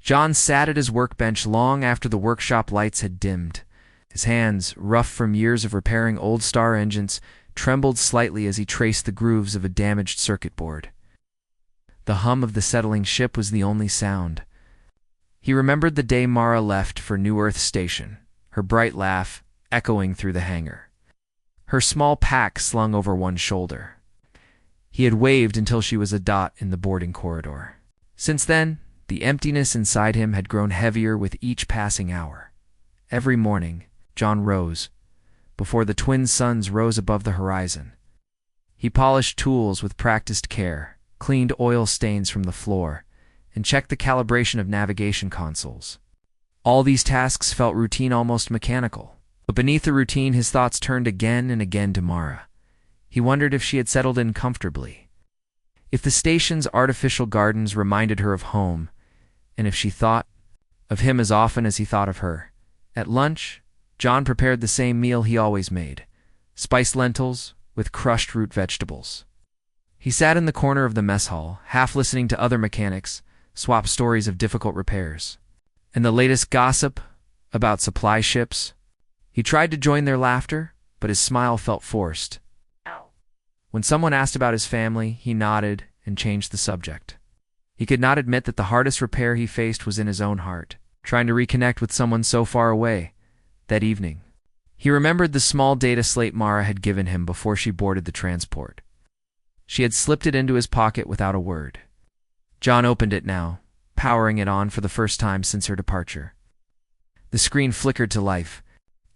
John sat at his workbench long after the workshop lights had dimmed. His hands, rough from years of repairing old star engines, trembled slightly as he traced the grooves of a damaged circuit board. The hum of the settling ship was the only sound. He remembered the day Mara left for New Earth Station, her bright laugh echoing through the hangar, her small pack slung over one shoulder. He had waved until she was a dot in the boarding corridor. Since then, the emptiness inside him had grown heavier with each passing hour. Every morning, John rose, before the twin suns rose above the horizon. He polished tools with practiced care, cleaned oil stains from the floor, and checked the calibration of navigation consoles. All these tasks felt routine, almost mechanical. But beneath the routine, his thoughts turned again and again to Mara. He wondered if she had settled in comfortably, if the station's artificial gardens reminded her of home, and if she thought of him as often as he thought of her. At lunch, John prepared the same meal he always made, spiced lentils with crushed root vegetables. He sat in the corner of the mess hall, half listening to other mechanics swap stories of difficult repairs and the latest gossip about supply ships. He tried to join their laughter, but his smile felt forced. When someone asked about his family, he nodded and changed the subject. He could not admit that the hardest repair he faced was in his own heart, trying to reconnect with someone so far away. That evening, he remembered the small data slate Mara had given him before she boarded the transport. She had slipped it into his pocket without a word. John opened it now, powering it on for the first time since her departure. The screen flickered to life.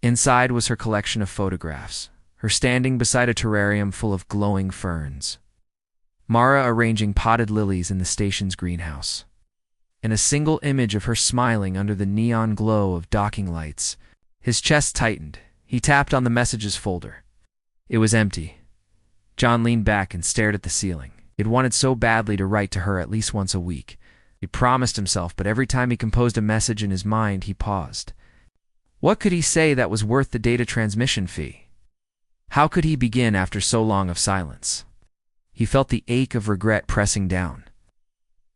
Inside was her collection of photographs, her standing beside a terrarium full of glowing ferns, Mara arranging potted lilies in the station's greenhouse, and a single image of her smiling under the neon glow of docking lights. His chest tightened. He tapped on the messages folder. It was empty. John leaned back and stared at the ceiling. He had wanted so badly to write to her at least once a week. He promised himself, but every time he composed a message in his mind, he paused. What could he say that was worth the data transmission fee? How could he begin after so long of silence? He felt the ache of regret pressing down.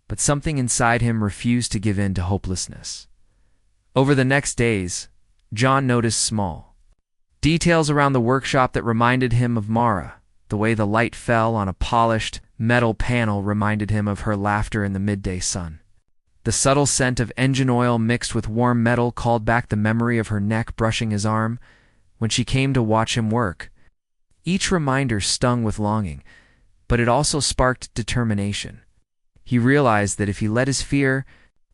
But something inside him refused to give in to hopelessness. Over the next days, John noticed small details around the workshop that reminded him of Mara. The way the light fell on a polished metal panel reminded him of her laughter in the midday sun. The subtle scent of engine oil mixed with warm metal called back the memory of her neck brushing his arm when she came to watch him work. Each reminder stung with longing, but it also sparked determination. He realized that if he let his fear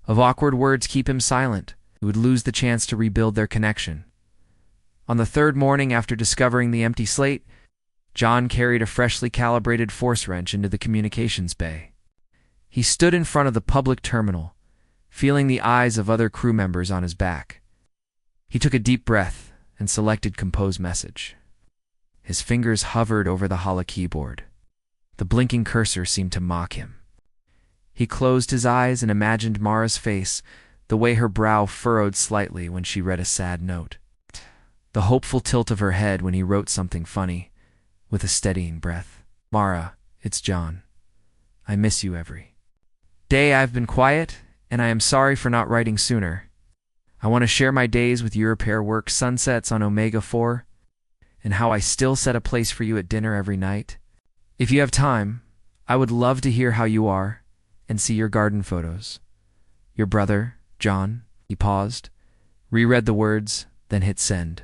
of awkward words keep him silent, he would lose the chance to rebuild their connection. On the third morning after discovering the empty slate, John carried a freshly calibrated force wrench into the communications bay. He stood in front of the public terminal, feeling the eyes of other crew members on his back. He took a deep breath and selected Compose Message. His fingers hovered over the hollow keyboard. The blinking cursor seemed to mock him. He closed his eyes and imagined Mara's face, the way her brow furrowed slightly when she read a sad note, the hopeful tilt of her head when he wrote something funny, with a steadying breath. Mara, it's John. I miss you every day. I've been quiet, and I am sorry for not writing sooner. I want to share my days with your repair work, sunsets on Omega 4, and how I still set a place for you at dinner every night. If you have time, I would love to hear how you are and see your garden photos. Your brother, John. He paused, reread the words, then hit send.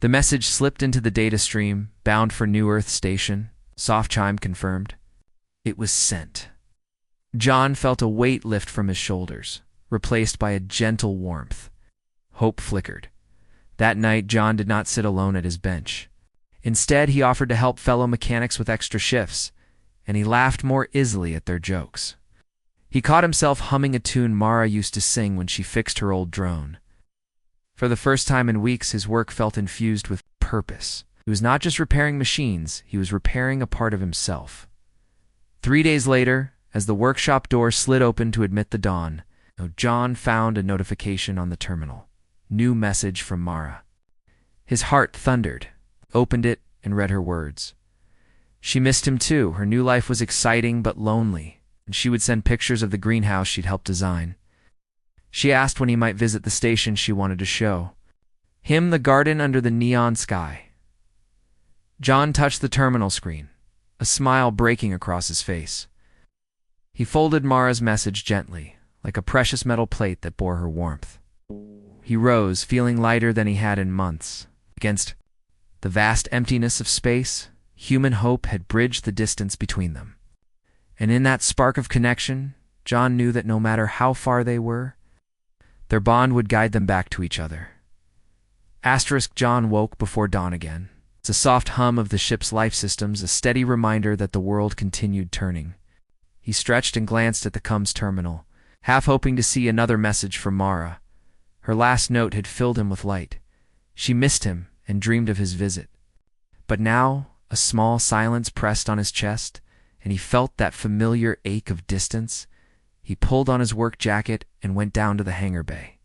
The message slipped into the data stream, bound for New Earth Station. Soft chime confirmed. It was sent. John felt a weight lift from his shoulders, replaced by a gentle warmth. Hope flickered. That night, John did not sit alone at his bench. Instead, he offered to help fellow mechanics with extra shifts, and he laughed more easily at their jokes. He caught himself humming a tune Mara used to sing when she fixed her old drone. For the first time in weeks, his work felt infused with purpose. He was not just repairing machines, he was repairing a part of himself. 3 days later, as the workshop door slid open to admit the dawn, John found a notification on the terminal. New message from Mara. His heart thundered, opened it, and read her words. She missed him too. Her new life was exciting but lonely, and she would send pictures of the greenhouse she'd helped design. She asked when he might visit the station she wanted to show him the garden under the neon sky. John touched the terminal screen, a smile breaking across his face. He folded Mara's message gently, like a precious metal plate that bore her warmth. He rose, feeling lighter than he had in months. Against the vast emptiness of space, human hope had bridged the distance between them. And in that spark of connection, John knew that no matter how far they were, their bond would guide them back to each other. John woke before dawn again. It's a soft hum of the ship's life systems, a steady reminder that the world continued turning. He stretched and glanced at the CUM's terminal, half hoping to see another message from Mara. Her last note had filled him with light. She missed him and dreamed of his visit. But now, a small silence pressed on his chest, and he felt that familiar ache of distance. He pulled on his work jacket and went down to the hangar bay.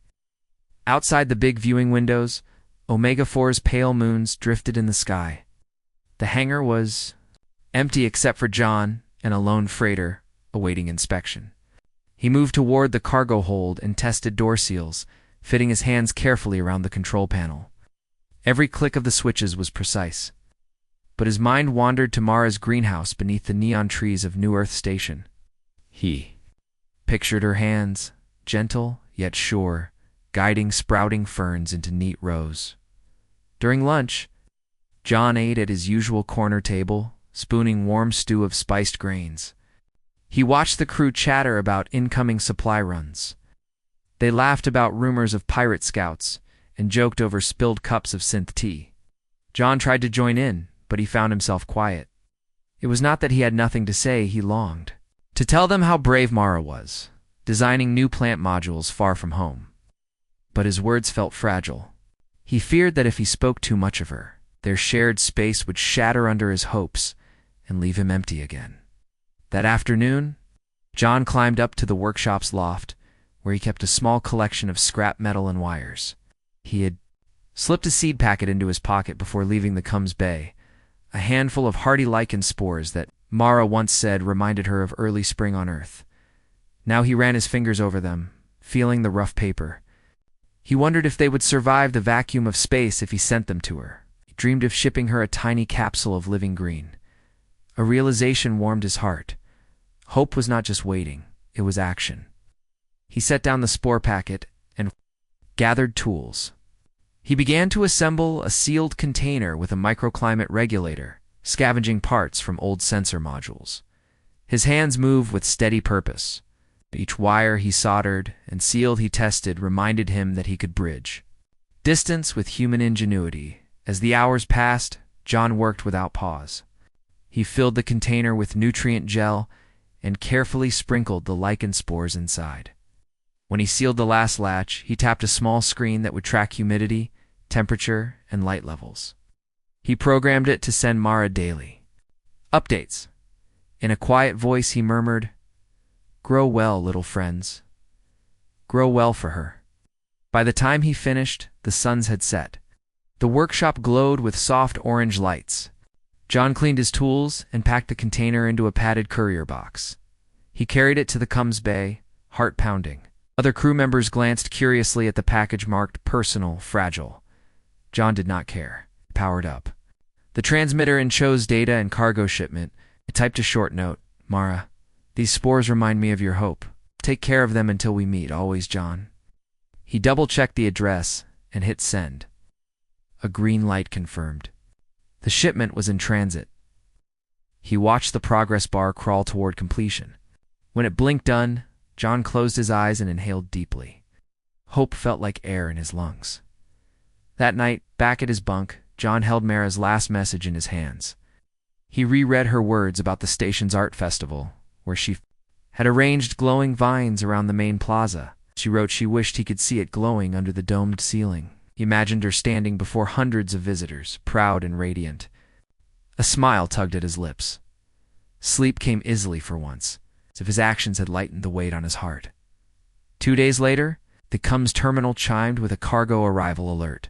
Outside the big viewing windows, Omega-4's pale moons drifted in the sky. The hangar was empty except for John and a lone freighter awaiting inspection. He moved toward the cargo hold and tested door seals, fitting his hands carefully around the control panel. Every click of the switches was precise. But his mind wandered to Mara's greenhouse beneath the neon trees of New Earth Station. He pictured her hands, gentle yet sure, guiding sprouting ferns into neat rows. During lunch, John ate at his usual corner table, spooning warm stew of spiced grains. He watched the crew chatter about incoming supply runs. They laughed about rumors of pirate scouts and joked over spilled cups of synth tea. John tried to join in, but he found himself quiet. It was not that he had nothing to say, he longed to tell them how brave Mara was, designing new plant modules far from home. But his words felt fragile. He feared that if he spoke too much of her, their shared space would shatter under his hopes and leave him empty again. That afternoon, John climbed up to the workshop's loft, where he kept a small collection of scrap metal and wires. He had slipped a seed packet into his pocket before leaving the CUM's bay, a handful of hardy lichen spores that Mara once said reminded her of early spring on Earth. Now he ran his fingers over them, feeling the rough paper. He wondered if they would survive the vacuum of space if he sent them to her. He dreamed of shipping her a tiny capsule of living green. A realization warmed his heart. Hope was not just waiting, it was action. He set down the spore packet and gathered tools. He began to assemble a sealed container with a microclimate regulator, scavenging parts from old sensor modules. His hands moved with steady purpose. Each wire he soldered and sealed he tested reminded him that he could bridge distance with human ingenuity. As the hours passed, John worked without pause. He filled the container with nutrient gel and carefully sprinkled the lichen spores inside. When he sealed the last latch, he tapped a small screen that would track humidity, temperature, and light levels. He programmed it to send Mara daily updates. In a quiet voice he murmured, "Grow well, little friends. Grow well for her." By the time he finished, the suns had set. The workshop glowed with soft orange lights. John cleaned his tools and packed the container into a padded courier box. He carried it to the CUM's bay, heart pounding. Other crew members glanced curiously at the package marked personal, fragile. John did not care. He powered up the transmitter and chose data and cargo shipment. He typed a short note. "Mara, these spores remind me of your hope. Take care of them until we meet, always, John." He double-checked the address and hit send. A green light confirmed. The shipment was in transit. He watched the progress bar crawl toward completion. When it blinked done, John closed his eyes and inhaled deeply. Hope felt like air in his lungs. That night, back at his bunk, John held Mara's last message in his hands. He reread her words about the station's art festival, where she had arranged glowing vines around the main plaza. She wrote she wished he could see it glowing under the domed ceiling. He imagined her standing before hundreds of visitors, proud and radiant. A smile tugged at his lips. Sleep came easily for once, as if his actions had lightened the weight on his heart. 2 days later, the CUM's terminal chimed with a cargo arrival alert.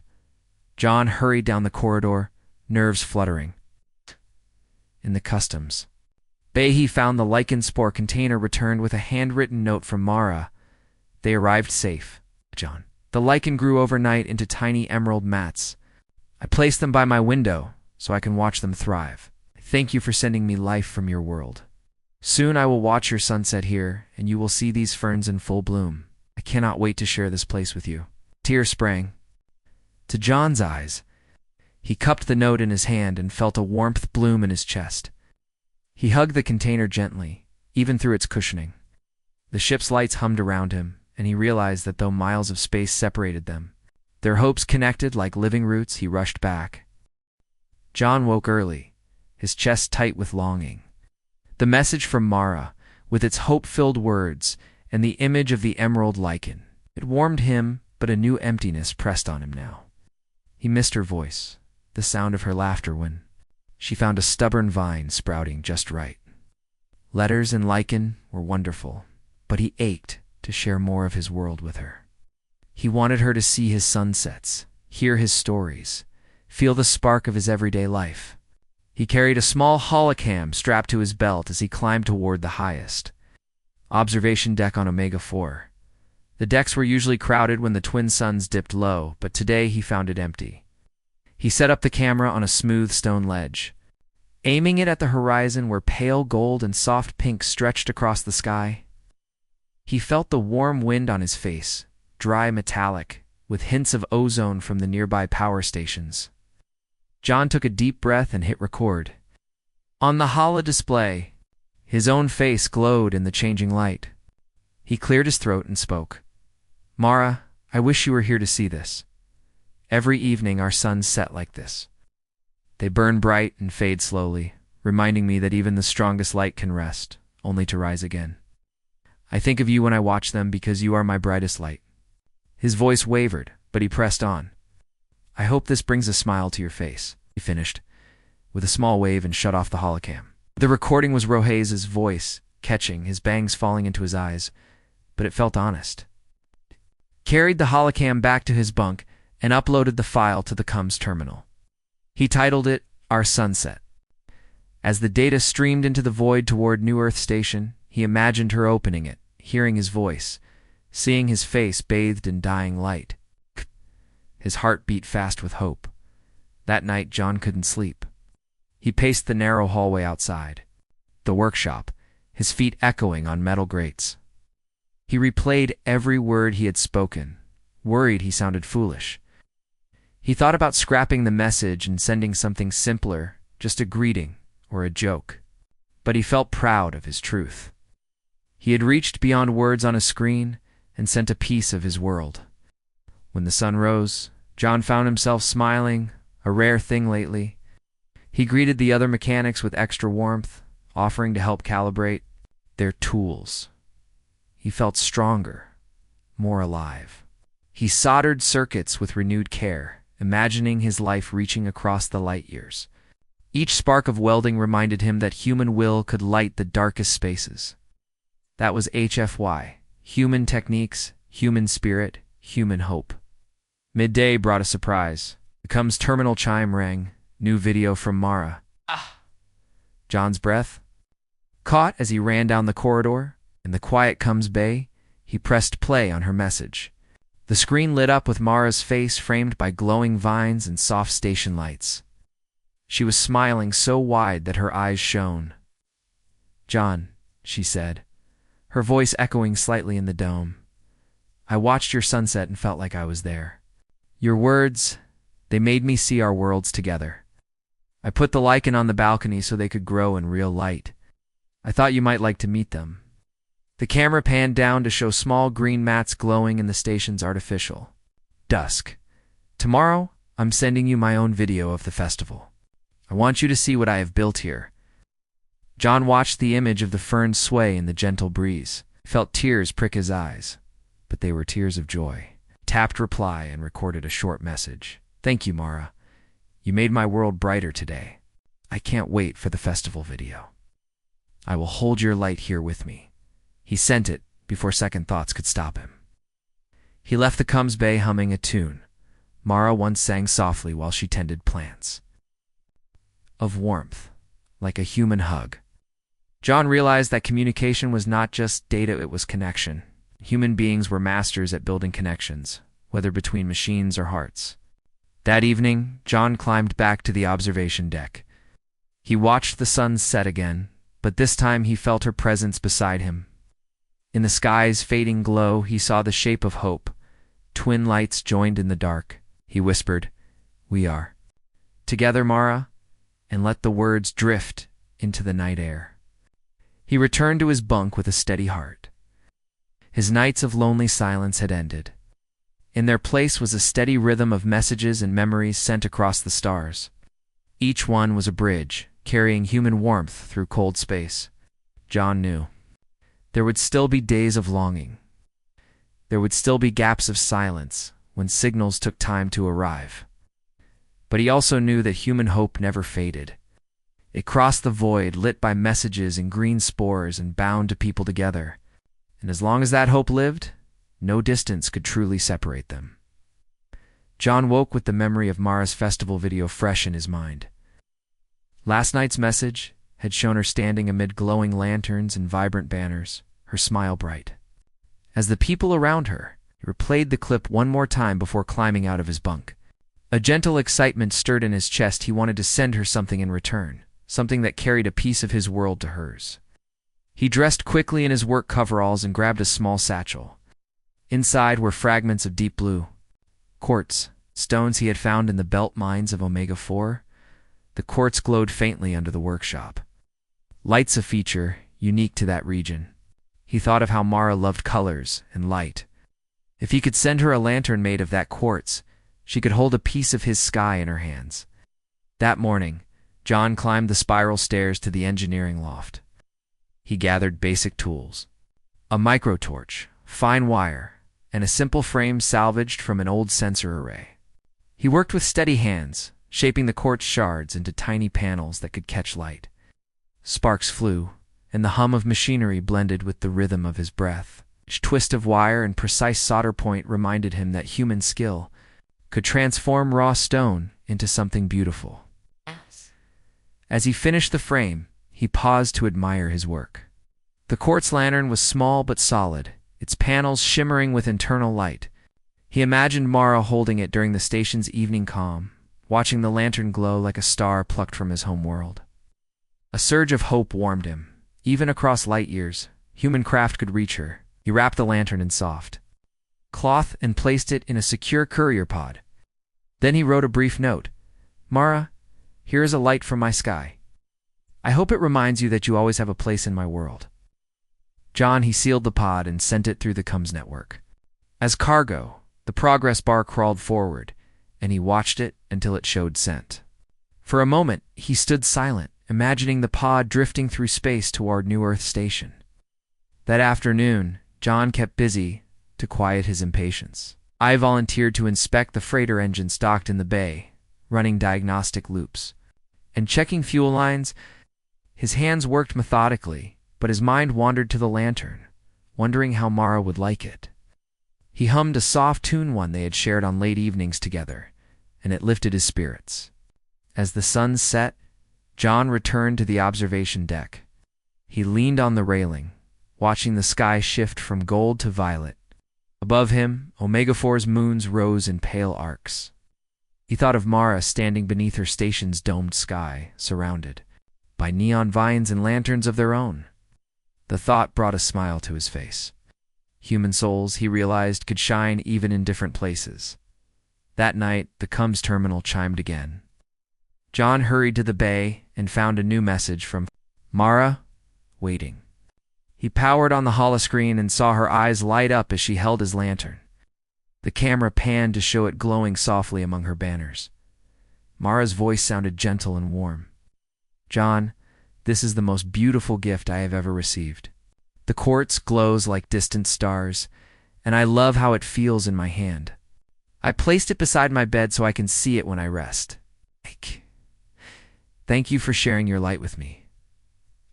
John hurried down the corridor, nerves fluttering. In the customs bay, he found the lichen spore container returned with a handwritten note from Mara. They arrived safe, John. The lichen grew overnight into tiny emerald mats. I placed them by my window so I can watch them thrive. Thank you for sending me life from your world. Soon I will watch your sunset here, and you will see these ferns in full bloom. I cannot wait to share this place with you. Tears sprang to John's eyes. He cupped the note in his hand and felt a warmth bloom in his chest. He hugged the container gently, even through its cushioning. The ship's lights hummed around him, and he realized that though miles of space separated them, their hopes connected like living roots. He rushed back. John woke early, his chest tight with longing. The message from Mara, with its hope-filled words, and the image of the emerald lichen. It warmed him, but a new emptiness pressed on him now. He missed her voice, the sound of her laughter when she found a stubborn vine sprouting just right. Letters and lichen were wonderful, but he ached to share more of his world with her. He wanted her to see his sunsets, hear his stories, feel the spark of his everyday life. He carried a small holocam strapped to his belt as he climbed toward the highest observation deck on Omega 4. The decks were usually crowded when the twin suns dipped low, but today he found it empty. He set up the camera on a smooth stone ledge, aiming it at the horizon where pale gold and soft pink stretched across the sky. He felt the warm wind on his face, dry metallic, with hints of ozone from the nearby power stations. John took a deep breath and hit record. On the holo-display, his own face glowed in the changing light. He cleared his throat and spoke. Mara, I wish you were here to see this. Every evening our suns set like this. They burn bright and fade slowly, reminding me that even the strongest light can rest, only to rise again. I think of you when I watch them because you are my brightest light. His voice wavered, but he pressed on. I hope this brings a smile to your face, he finished, with a small wave and shut off the holocam. The recording was Rohez's voice, catching, his bangs falling into his eyes, but it felt honest. Carried the holocam back to his bunk and uploaded the file to the comms terminal. He titled it, Our Sunset. As the data streamed into the void toward New Earth Station, he imagined her opening it, hearing his voice, seeing his face bathed in dying light. His heart beat fast with hope. That night, John couldn't sleep. He paced the narrow hallway outside the workshop, his feet echoing on metal grates. He replayed every word he had spoken, worried he sounded foolish. He thought about scrapping the message and sending something simpler, just a greeting or a joke. But he felt proud of his truth. He had reached beyond words on a screen and sent a piece of his world. When the sun rose, John found himself smiling, a rare thing lately. He greeted the other mechanics with extra warmth, offering to help calibrate their tools. He felt stronger, more alive. He soldered circuits with renewed care, imagining his life reaching across the light years. Each spark of welding reminded him that human will could light the darkest spaces. That was HFY, human techniques, human spirit, human hope. Midday brought a surprise. The comms terminal chime rang. New video from Mara. John's breath caught as he ran down the corridor. In the quiet comms bay, he pressed play on her message. The screen lit up with Mara's face framed by glowing vines and soft station lights. She was smiling so wide that her eyes shone. John, she said, her voice echoing slightly in the dome. I watched your sunset and felt like I was there. Your words, they made me see our worlds together. I put the lichen on the balcony so they could grow in real light. I thought you might like to meet them. The camera panned down to show small green mats glowing in the station's artificial dusk. Tomorrow, I'm sending you my own video of the festival. I want you to see what I have built here. John watched the image of the ferns sway in the gentle breeze. He felt tears prick his eyes, but they were tears of joy. Tapped reply and recorded a short message. Thank you, Mara. You made my world brighter today. I can't wait for the festival video. I will hold your light here with me. He sent it before second thoughts could stop him. He left the comms bay humming a tune Mara once sang softly while she tended plants. Of warmth, like a human hug. John realized that communication was not just data, it was connection. human beings were masters at building connections, whether between machines or hearts. That evening, John climbed back to the observation deck. He watched the sun set again, but this time he felt her presence beside him. In the sky's fading glow, he saw the shape of hope. Twin lights joined in the dark. He whispered, "We are together, Mara," and let the words drift into the night air. He returned to his bunk with a steady heart. His nights of lonely silence had ended. In their place was a steady rhythm of messages and memories sent across the stars. Each one was a bridge, carrying human warmth through cold space. John knew there would still be days of longing. There would still be gaps of silence when signals took time to arrive. But he also knew that human hope never faded. It crossed the void, lit by messages and green spores, and bound to people together. And as long as that hope lived, no distance could truly separate them. John woke with the memory of Mara's festival video fresh in his mind. Last night's message had shown her standing amid glowing lanterns and vibrant banners, her smile bright. As the people around her, he replayed the clip one more time before climbing out of his bunk. A gentle excitement stirred in his chest. He wanted to send her something in return, something that carried a piece of his world to hers. He dressed quickly in his work coveralls and grabbed a small satchel. Inside were fragments of deep blue quartz, stones he had found in the belt mines of Omega-4. The quartz glowed faintly under the workshop. Light's a feature unique to that region. He thought of how Mara loved colors and light. If he could send her a lantern made of that quartz, she could hold a piece of his sky in her hands. That morning, John climbed the spiral stairs to the engineering loft. He gathered basic tools: a microtorch, fine wire, and a simple frame salvaged from an old sensor array. He worked with steady hands, shaping the quartz shards into tiny panels that could catch light. Sparks flew, and the hum of machinery blended with the rhythm of his breath. Each twist of wire and precise solder point reminded him that human skill could transform raw stone into something beautiful. As he finished the frame, he paused to admire his work. The quartz lantern was small but solid, its panels shimmering with internal light. He imagined Mara holding it during the station's evening calm, watching the lantern glow like a star plucked from his home world. A surge of hope warmed him. Even across light years, human craft could reach her. He wrapped the lantern in soft cloth and placed it in a secure courier pod. Then he wrote a brief note. "Mara, here is a light from my sky. I hope it reminds you that you always have a place in my world." John, he sealed the pod and sent it through the comms network. As cargo, the progress bar crawled forward, and he watched it until it showed sent. For a moment, he stood silent, imagining the pod drifting through space toward New Earth Station. That afternoon, John kept busy to quiet his impatience. I volunteered to inspect the freighter engines docked in the bay, running diagnostic loops and checking fuel lines. His hands worked methodically, but his mind wandered to the lantern, wondering how Mara would like it. He hummed a soft tune, one they had shared on late evenings together, and it lifted his spirits. As the sun set, John returned to the observation deck. He leaned on the railing, watching the sky shift from gold to violet. Above him, Omega-4's moons rose in pale arcs. He thought of Mara standing beneath her station's domed sky, surrounded by neon vines and lanterns of their own. The thought brought a smile to his face. Human souls, he realized, could shine even in different places. That night, the comms terminal chimed again. John hurried to the bay and found a new message from Mara, waiting. He powered on the holoscreen and saw her eyes light up as she held his lantern. The camera panned to show it glowing softly among her banners. Mara's voice sounded gentle and warm. "John, this is the most beautiful gift I have ever received. The quartz glows like distant stars, and I love how it feels in my hand. I placed it beside my bed so I can see it when I rest. Thank you for sharing your light with me.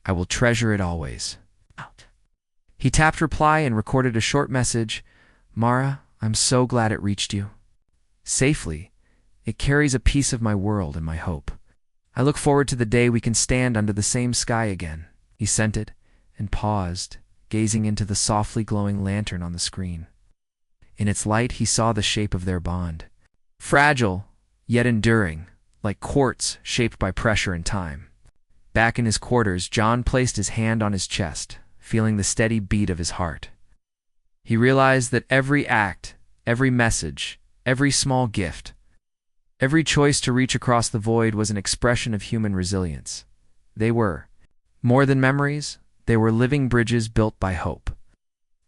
I will treasure it always." Out. He tapped reply and recorded a short message. "Mara, I'm so glad it reached you safely. It carries a piece of my world and my hope. I look forward to the day we can stand under the same sky again." He sent it and paused, gazing into the softly glowing lantern on the screen. In its light, he saw the shape of their bond. Fragile, yet enduring, like quartz shaped by pressure and time. Back in his quarters, John placed his hand on his chest, feeling the steady beat of his heart. He realized that every act, every message, every small gift, every choice to reach across the void was an expression of human resilience. They were, more than memories, they were living bridges built by hope.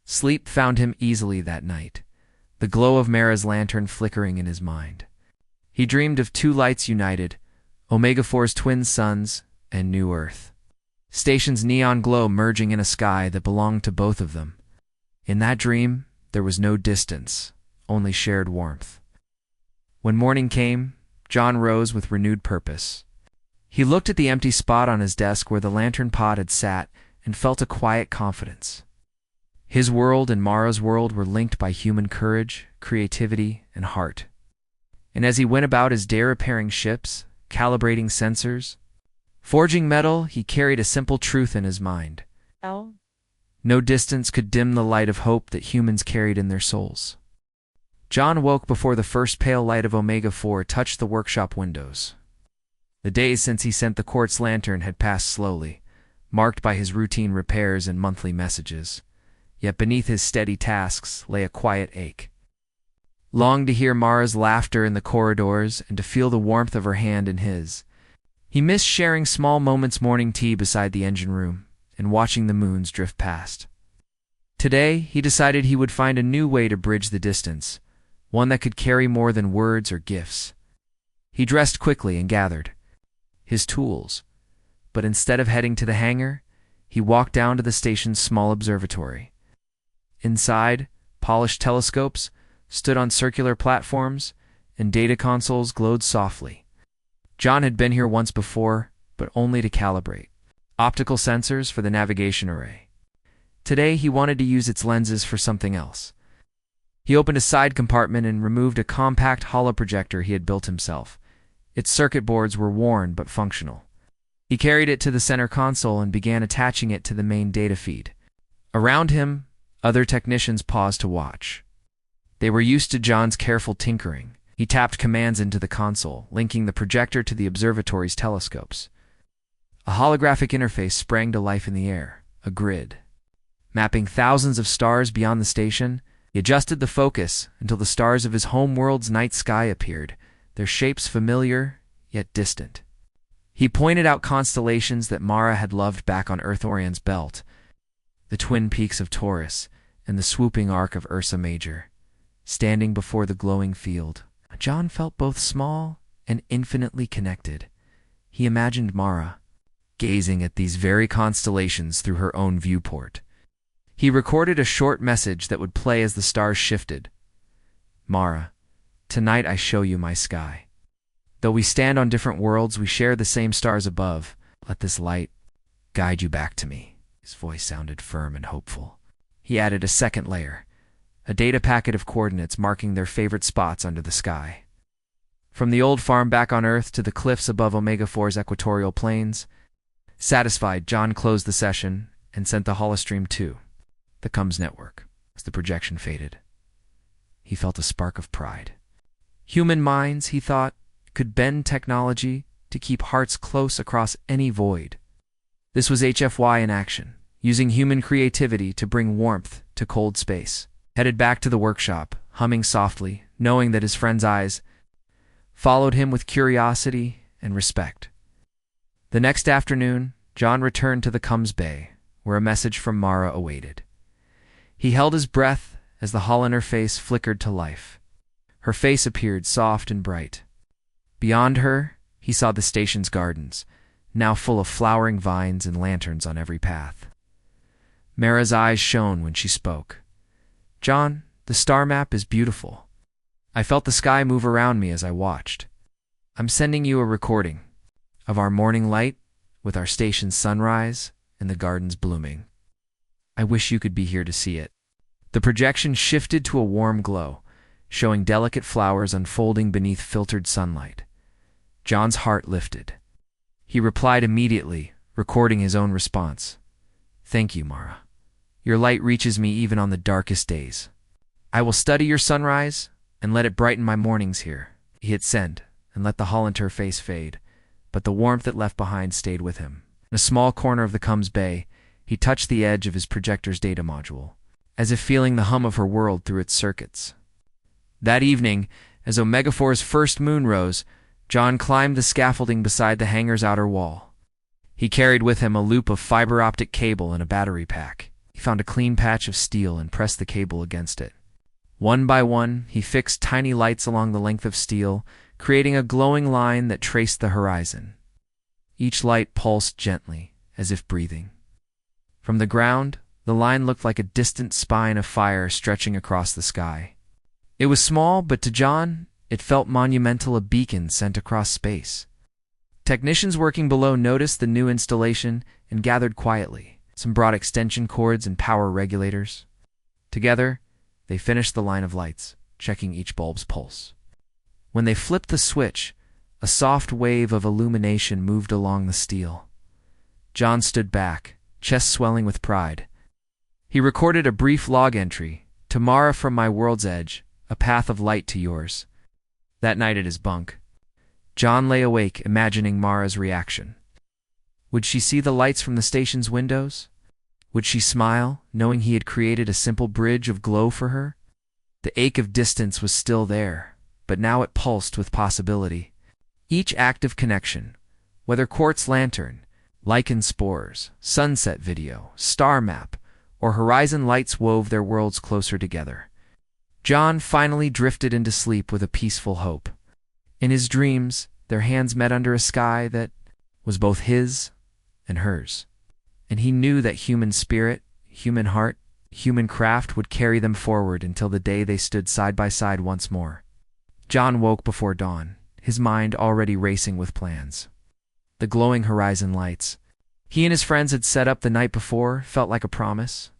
Sleep found him easily that night, the glow of Mara's lantern flickering in his mind. He dreamed of two lights united, Omega-4's twin suns and New Earth. Station's neon glow merging in a sky that belonged to both of them. In that dream, there was no distance, only shared warmth. When morning came, John rose with renewed purpose. He looked at the empty spot on his desk where the lantern pod had sat and felt a quiet confidence. His world and Mara's world were linked by human courage, creativity, and heart. And as he went about his day repairing ships, calibrating sensors, forging metal, he carried a simple truth in his mind. No distance could dim the light of hope that humans carried in their souls. John woke before the first pale light of Omega-4 touched the workshop windows. The days since he sent the quartz lantern had passed slowly, marked by his routine repairs and monthly messages. Yet beneath his steady tasks lay a quiet ache. Longed to hear Mara's laughter in the corridors and to feel the warmth of her hand in his. He missed sharing small moments morning tea beside the engine room and watching the moons drift past. Today, he decided he would find a new way to bridge the distance, one that could carry more than words or gifts. He dressed quickly and gathered his tools, but instead of heading to the hangar, he walked down to the station's small observatory. Inside, polished telescopes stood on circular platforms, and data consoles glowed softly. John had been here once before, but only to calibrate optical sensors for the navigation array. Today, he wanted to use its lenses for something else. He opened a side compartment and removed a compact holoprojector he had built himself. Its circuit boards were worn but functional. He carried it to the center console and began attaching it to the main data feed. Around him, other technicians paused to watch. They were used to John's careful tinkering. He tapped commands into the console, linking the projector to the observatory's telescopes. A holographic interface sprang to life in the air, a grid. Mapping thousands of stars beyond the station, he adjusted the focus until the stars of his home world's night sky appeared, their shapes familiar yet distant. He pointed out constellations that Mara had loved back on Earth Orion's belt, the twin peaks of Taurus and the swooping arc of Ursa Major. Standing before the glowing field, John felt both small and infinitely connected. He imagined Mara gazing at these very constellations through her own viewport. He recorded a short message that would play as the stars shifted. Mara, tonight I show you my sky. Though we stand on different worlds, we share the same stars above. Let this light guide you back to me. His voice sounded firm and hopeful. He added a second layer, a data packet of coordinates marking their favorite spots under the sky. From the old farm back on Earth to the cliffs above Omega-4's equatorial plains. Satisfied, John closed the session and sent the holostream to the comms network. As the projection faded, he felt a spark of pride. Human minds, he thought, could bend technology to keep hearts close across any void. This was HFY in action, using human creativity to bring warmth to cold space. Headed back to the workshop, humming softly, knowing that his friend's eyes followed him with curiosity and respect. The next afternoon, John returned to the comms bay, where a message from Mara awaited. He held his breath as the hull interface flickered to life. Her face appeared soft and bright. Beyond her, he saw the station's gardens, now full of flowering vines and lanterns on every path. Mara's eyes shone when she spoke. John, the star map is beautiful. I felt the sky move around me as I watched. I'm sending you a recording of our morning light with our station's sunrise and the gardens blooming. I wish you could be here to see it. The projection shifted to a warm glow, showing delicate flowers unfolding beneath filtered sunlight. John's heart lifted. He replied immediately, recording his own response. Thank you, Mara. Your light reaches me even on the darkest days. I will study your sunrise and let it brighten my mornings here." He hit send and let the Hollanter face fade, but the warmth it left behind stayed with him. In a small corner of the Cum's Bay, he touched the edge of his projector's data module, as if feeling the hum of her world through its circuits. That evening, as Omega-4's first moon rose, John climbed the scaffolding beside the hangar's outer wall. He carried with him a loop of fiber optic cable and a battery pack. He found a clean patch of steel and pressed the cable against it. One by one, he fixed tiny lights along the length of steel, creating a glowing line that traced the horizon. Each light pulsed gently, as if breathing. From the ground, the line looked like a distant spine of fire stretching across the sky. It was small, but to John, it felt monumental, a beacon sent across space. Technicians working below noticed the new installation and gathered quietly. Some brought extension cords and power regulators. Together, they finished the line of lights, checking each bulb's pulse. When they flipped the switch, a soft wave of illumination moved along the steel. John stood back, chest swelling with pride. He recorded a brief log entry, "To Mara from my world's edge, a path of light to yours." That night at his bunk, John lay awake, imagining Mara's reaction. Would she see the lights from the station's windows? Would she smile, knowing he had created a simple bridge of glow for her? The ache of distance was still there, but now it pulsed with possibility. Each active connection, whether quartz lantern, lichen spores, sunset video, star map, or horizon lights, wove their worlds closer together. John finally drifted into sleep with a peaceful hope. In his dreams, their hands met under a sky that was both his and hers. And he knew that human spirit, human heart, human craft would carry them forward until the day they stood side by side once more. John woke before dawn, his mind already racing with plans. The glowing horizon lights he and his friends had set up the night before felt like a promise.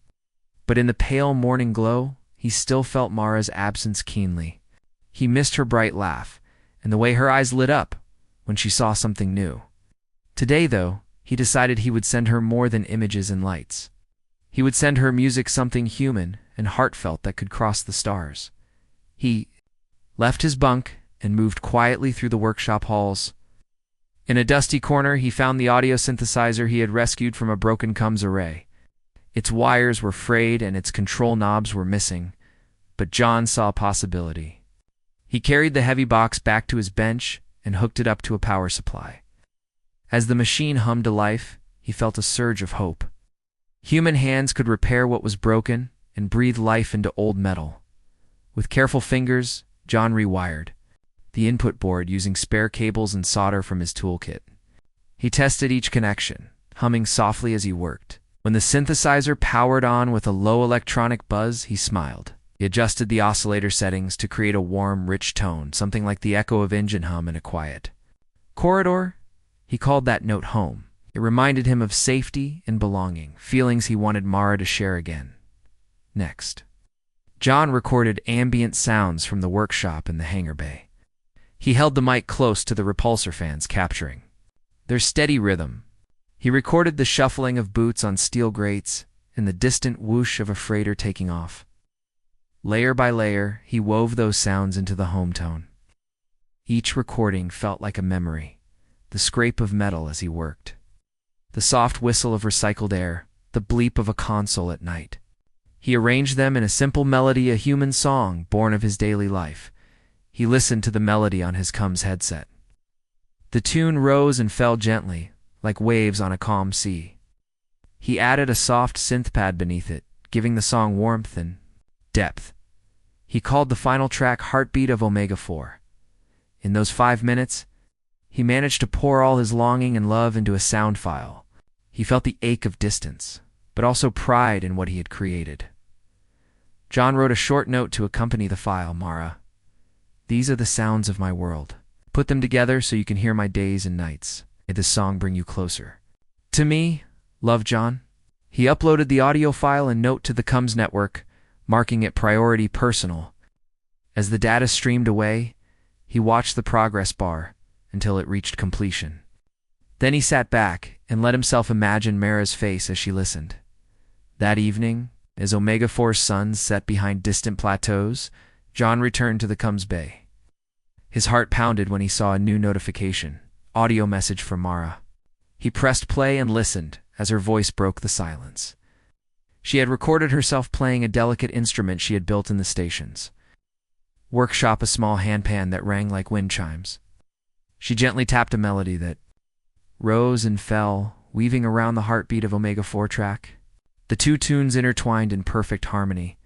But in the pale morning glow, he still felt Mara's absence keenly. He missed her bright laugh, and the way her eyes lit up when she saw something new. Today, though, he decided he would send her more than images and lights. He would send her music, something human and heartfelt that could cross the stars. He left his bunk and moved quietly through the workshop halls. In a dusty corner, he found the audio synthesizer he had rescued from a broken Cum's array. Its wires were frayed and its control knobs were missing, but John saw a possibility. He carried the heavy box back to his bench and hooked it up to a power supply. As the machine hummed to life, he felt a surge of hope. Human hands could repair what was broken and breathe life into old metal. With careful fingers, John rewired the input board using spare cables and solder from his toolkit. He tested each connection, humming softly as he worked. When the synthesizer powered on with a low electronic buzz, he smiled. He adjusted the oscillator settings to create a warm, rich tone, something like the echo of engine hum in a quiet corridor. He called that note home. It reminded him of safety and belonging, feelings he wanted Mara to share again. Next, John recorded ambient sounds from the workshop in the hangar bay. He held the mic close to the repulsor fans, capturing their steady rhythm. He recorded the shuffling of boots on steel grates and the distant whoosh of a freighter taking off. Layer by layer, he wove those sounds into the home tone. Each recording felt like a memory, the scrape of metal as he worked, the soft whistle of recycled air, the bleep of a console at night. He arranged them in a simple melody, a human song born of his daily life. He listened to the melody on his Cum's headset. The tune rose and fell gently, like waves on a calm sea. He added a soft synth pad beneath it, giving the song warmth and depth. He called the final track Heartbeat of Omega-4. In those 5 minutes, he managed to pour all his longing and love into a sound file. He felt the ache of distance, but also pride in what he had created. John wrote a short note to accompany the file. Mara, these are the sounds of my world. Put them together so you can hear my days and nights. May this song bring you closer to me. Love, John. He uploaded the audio file and note to the Cum's network, marking it priority personal. As the data streamed away, he watched the progress bar until it reached completion. Then he sat back and let himself imagine Mara's face as she listened. That evening, As Omega-4's sun set behind distant plateaus, John returned to the Cums Bay. His heart pounded when he saw a new notification, audio message from Mara. He pressed play and listened as her voice broke the silence. She had recorded herself playing a delicate instrument she had built in the stations. Workshop, a small handpan that rang like wind chimes. She gently tapped a melody that rose and fell, weaving around the heartbeat of Omega-4 track. The two tunes intertwined in perfect harmony.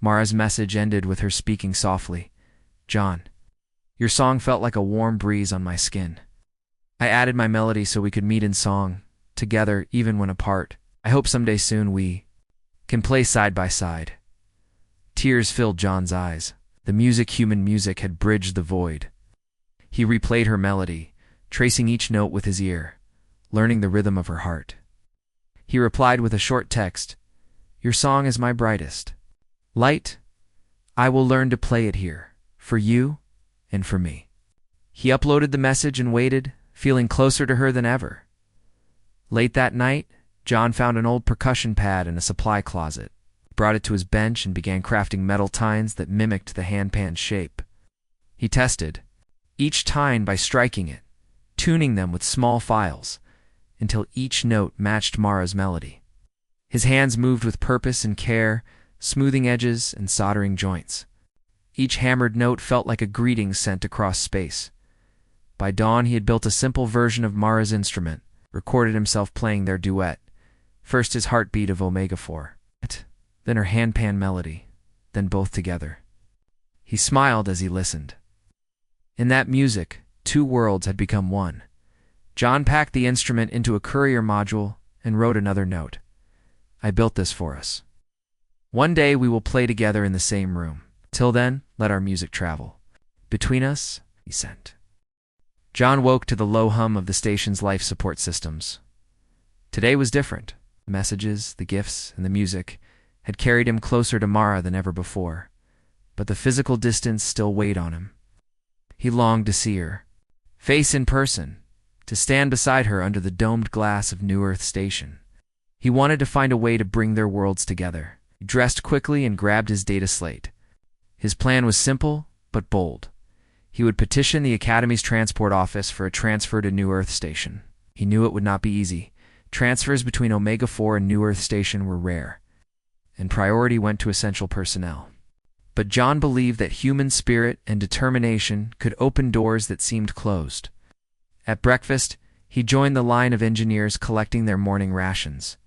Mara's message ended with her speaking softly. "John, your song felt like a warm breeze on my skin. I added my melody so we could meet in song, together even when apart. I hope someday soon we can play side by side." Tears filled John's eyes. The human music, had bridged the void. He replayed her melody, tracing each note with his ear, learning the rhythm of her heart. He replied with a short text, "Your song is my brightest light. I will learn to play it here, for you and for me." He uploaded the message and waited, feeling closer to her than ever. Late that night, John found an old percussion pad in a supply closet, brought it to his bench, and began crafting metal tines that mimicked the handpan's shape. He tested each tine by striking it, tuning them with small files, until each note matched Mara's melody. His hands moved with purpose and care, smoothing edges and soldering joints. Each hammered note felt like a greeting sent across space. By dawn, he had built a simple version of Mara's instrument, recorded himself playing their duet, first his heartbeat of Omega-4, then her handpan melody, then both together. He smiled as he listened. In that music, two worlds had become one. John packed the instrument into a courier module and wrote another note. "I built this for us. One day we will play together in the same room. Till then, let our music travel. Between us," he sent. John woke to the low hum of the station's life support systems. Today was different. The messages, the gifts, and the music had carried him closer to Mara than ever before, but the physical distance still weighed on him. He longed to see her, face in person, to stand beside her under the domed glass of New Earth Station. He wanted to find a way to bring their worlds together. He dressed quickly and grabbed his data slate. His plan was simple, but bold. He would petition the Academy's transport office for a transfer to New Earth Station. He knew it would not be easy. Transfers between Omega-4 and New Earth Station were rare, and priority went to essential personnel. But John believed that human spirit and determination could open doors that seemed closed. At breakfast, he joined the line of engineers collecting their morning rations.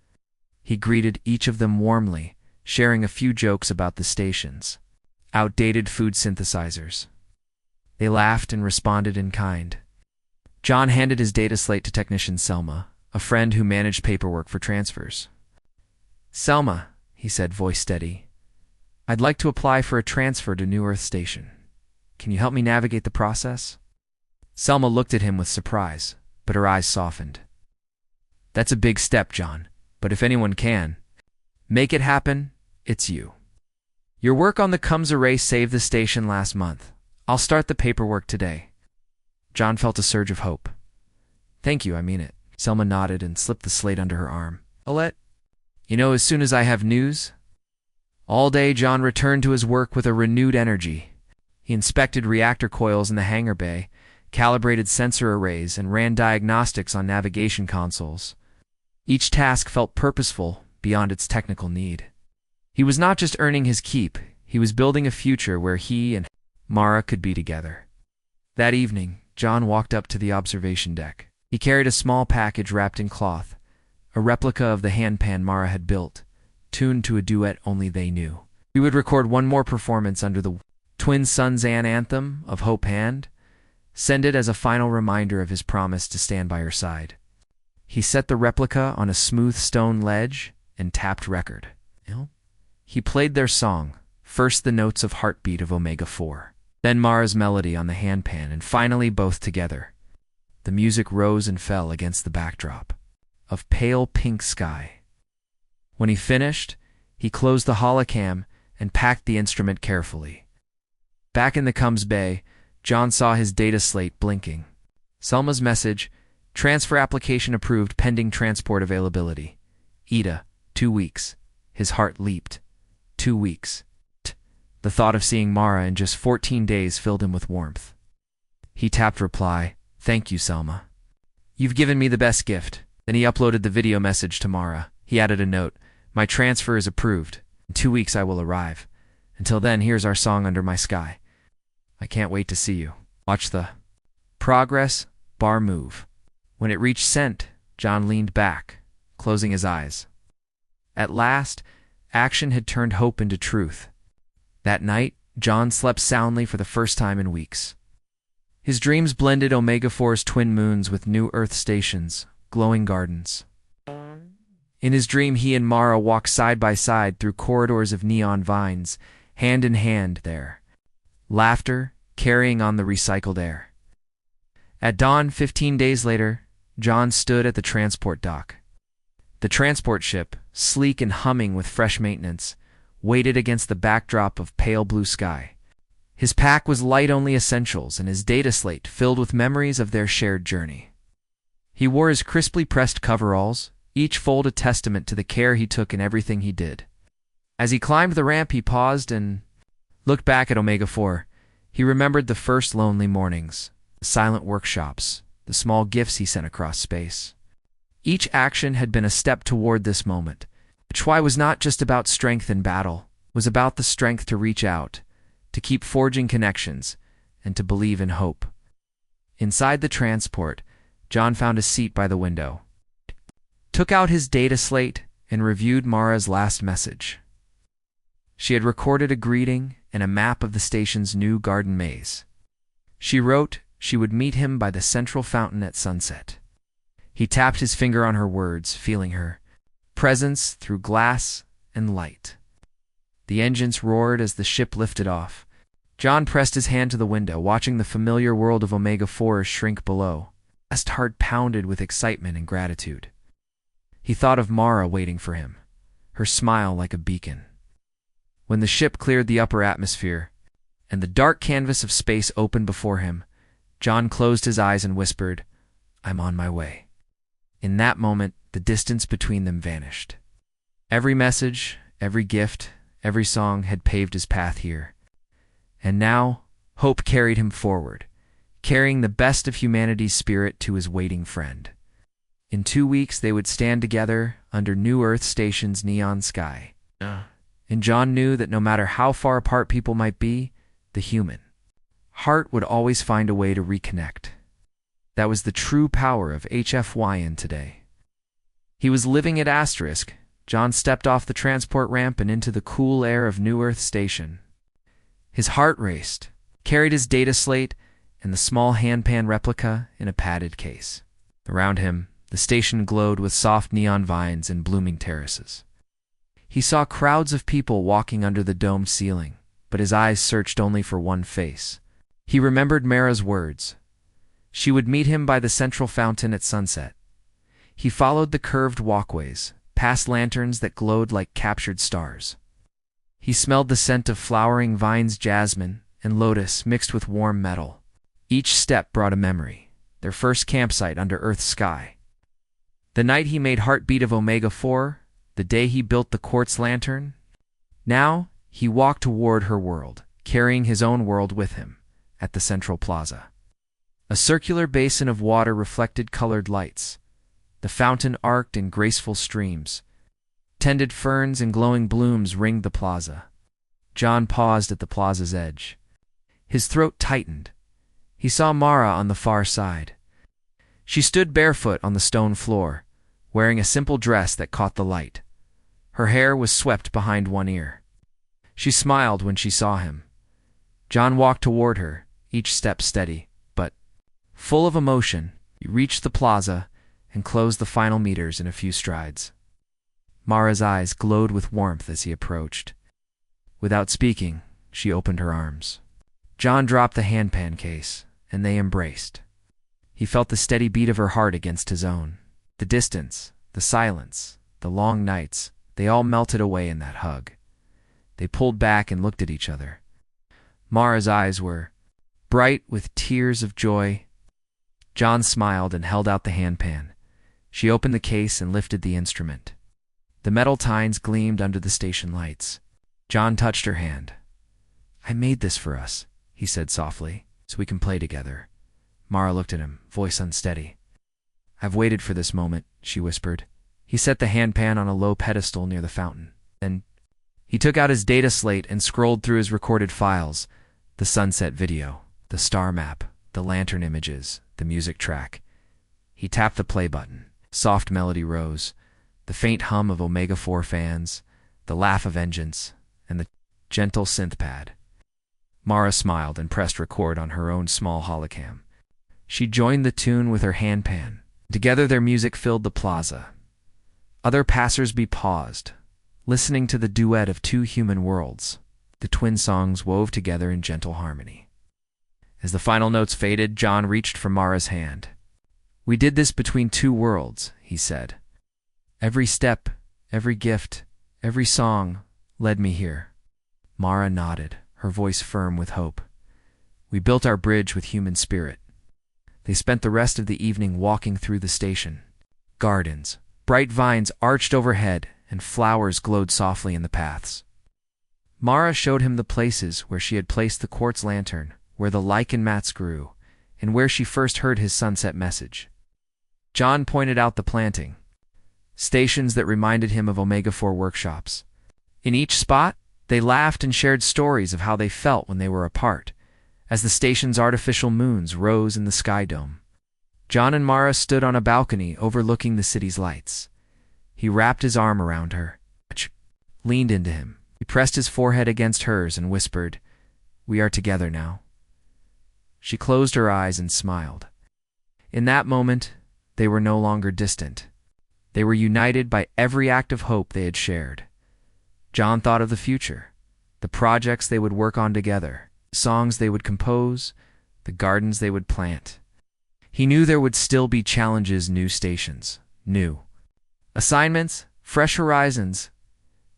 He greeted each of them warmly, sharing a few jokes about the station's outdated food synthesizers. They laughed and responded in kind. John handed his data slate to technician Selma, a friend who managed paperwork for transfers. "Selma," he said, voice steady, "I'd like to apply for a transfer to New Earth Station. Can you help me navigate the process?" Selma looked at him with surprise, but her eyes softened. "That's a big step, John, but if anyone can make it happen, it's you. Your work on the Cums array saved the station last month. I'll start the paperwork today." John felt a surge of hope. "Thank you, I mean it." Selma nodded and slipped the slate under her arm. "I'll let you know as soon as I have news." All day, John returned to his work with a renewed energy. He inspected reactor coils in the hangar bay, calibrated sensor arrays, and ran diagnostics on navigation consoles. Each task felt purposeful beyond its technical need. He was not just earning his keep, he was building a future where he and Mara could be together. That evening, John walked up to the observation deck. He carried a small package wrapped in cloth, a replica of the handpan Mara had built, tuned to a duet only they knew. He would record one more performance under the Twin Suns anthem of Hope Hand, send it as a final reminder of his promise to stand by her side. He set the replica on a smooth stone ledge and tapped record. He played their song, first the notes of Heartbeat of Omega-4, then Mara's melody on the handpan, and finally both together. The music rose and fell against the backdrop of pale pink sky. When he finished, he closed the holocam and packed the instrument carefully. Back in the Cums Bay, John saw his data slate blinking. Selma's message, "Transfer application approved pending transport availability. ETA, 2 weeks. His heart leaped. 2 weeks. The thought of seeing Mara in just 14 days filled him with warmth. He tapped reply. Thank you, Selma. You've given me the best gift. Then he uploaded the video message to Mara. He added a note. My transfer is approved. In 2 weeks I will arrive. Until then, here's our song Under My Sky. I can't wait to see you. Watch the progress bar move. When it reached sent, John leaned back, closing his eyes. At last, action had turned hope into truth. That night, John slept soundly for the first time in weeks. His dreams blended Omega-4's twin moons with new Earth stations, glowing gardens. In his dream, he and Mara walked side by side through corridors of neon vines, hand in hand there. Laughter carrying on the recycled air. At dawn, 15 days later, John stood at the transport dock. The transport ship, sleek and humming with fresh maintenance, waited against the backdrop of pale blue sky. His pack was light-only essentials and his data slate filled with memories of their shared journey. He wore his crisply pressed coveralls, each fold a testament to the care he took in everything he did. As he climbed the ramp, he paused and looked back at Omega-4. He remembered the first lonely mornings, the silent workshops, the small gifts he sent across space. Each action had been a step toward this moment. HFY was not just about strength in battle, it was about the strength to reach out, to keep forging connections, and to believe in hope. Inside the transport, John found a seat by the window, took out his data slate, and reviewed Mara's last message. She had recorded a greeting and a map of the station's new garden maze. She wrote she would meet him by the central fountain at sunset. He tapped his finger on her words, feeling her presence through glass and light. The engines roared as the ship lifted off. John pressed his hand to the window, watching the familiar world of Omega-4 shrink below. His heart pounded with excitement and gratitude. He thought of Mara waiting for him, her smile like a beacon. When the ship cleared the upper atmosphere, and the dark canvas of space opened before him, John closed his eyes and whispered, I'm on my way. In that moment, the distance between them vanished. Every message, every gift, every song had paved his path here. And now, hope carried him forward, carrying the best of humanity's spirit to his waiting friend. In 2 weeks, they would stand together under New Earth Station's neon sky. And John knew that no matter how far apart people might be, the human heart would always find a way to reconnect. That was the true power of HFY in today. He was living at Asterisk. John stepped off the transport ramp and into the cool air of New Earth Station. His heart raced, carried his data slate and the small handpan replica in a padded case. Around him, the station glowed with soft neon vines and blooming terraces. He saw crowds of people walking under the domed ceiling, but his eyes searched only for one face. He remembered Mara's words. She would meet him by the central fountain at sunset. He followed the curved walkways, past lanterns that glowed like captured stars. He smelled the scent of flowering vines, jasmine, and lotus mixed with warm metal. Each step brought a memory, their first campsite under Earth's sky. The night he made Heartbeat of Omega-4, the day he built the quartz lantern. Now, he walked toward her world, carrying his own world with him, at the central plaza. A circular basin of water reflected colored lights. The fountain arced in graceful streams. Tended ferns and glowing blooms ringed the plaza. John paused at the plaza's edge. His throat tightened. He saw Mara on the far side. She stood barefoot on the stone floor, wearing a simple dress that caught the light. Her hair was swept behind one ear. She smiled when she saw him. John walked toward her, each step steady, but full of emotion. He reached the plaza and closed the final meters in a few strides. Mara's eyes glowed with warmth as he approached. Without speaking, she opened her arms. John dropped the handpan case, and they embraced. He felt the steady beat of her heart against his own. The distance, the silence, the long nights, they all melted away in that hug. They pulled back and looked at each other. Mara's eyes were bright with tears of joy. John smiled and held out the handpan. She opened the case and lifted the instrument. The metal tines gleamed under the station lights. John touched her hand. "I made this for us," he said softly, "so we can play together." Mara looked at him, voice unsteady. "I've waited for this moment," she whispered. He set the handpan on a low pedestal near the fountain. Then he took out his data slate and scrolled through his recorded files, the sunset video, the star map, the lantern images, the music track. He tapped the play button. Soft melody rose, the faint hum of Omega-4 fans, the laugh of engines, and the gentle synth pad. Mara smiled and pressed record on her own small holocam. She joined the tune with her handpan. Together their music filled the plaza. Other passers-by paused, listening to the duet of two human worlds. The twin songs wove together in gentle harmony. As the final notes faded, John reached for Mara's hand. "We did this between two worlds," he said. "Every step, every gift, every song led me here." Mara nodded, her voice firm with hope. "We built our bridge with human spirit." They spent the rest of the evening walking through the station. Gardens, bright vines arched overhead, and flowers glowed softly in the paths. Mara showed him the places where she had placed the quartz lantern, where the lichen mats grew, and where she first heard his sunset message. John pointed out the planting, stations that reminded him of Omega-4 workshops. In each spot, they laughed and shared stories of how they felt when they were apart, as the station's artificial moons rose in the sky dome. John and Mara stood on a balcony overlooking the city's lights. He wrapped his arm around her, leaned into him. He pressed his forehead against hers and whispered, "We are together now." She closed her eyes and smiled. In that moment, they were no longer distant. They were united by every act of hope they had shared. John thought of the future, the projects they would work on together, songs they would compose, the gardens they would plant. He knew there would still be challenges, new stations, new assignments, fresh horizons,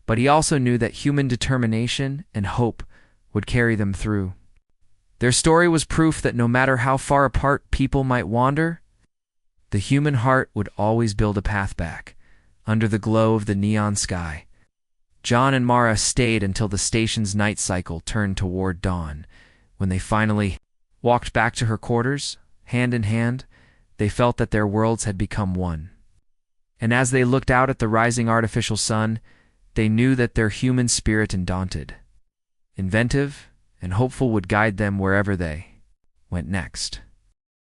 but he also knew that human determination and hope would carry them through. Their story was proof that no matter how far apart people might wander, the human heart would always build a path back, under the glow of the neon sky. John and Mara stayed until the station's night cycle turned toward dawn. When they finally walked back to her quarters, hand in hand, they felt that their worlds had become one. And as they looked out at the rising artificial sun, they knew that their human spirit, undaunted, inventive, and hopeful, would guide them wherever they went next.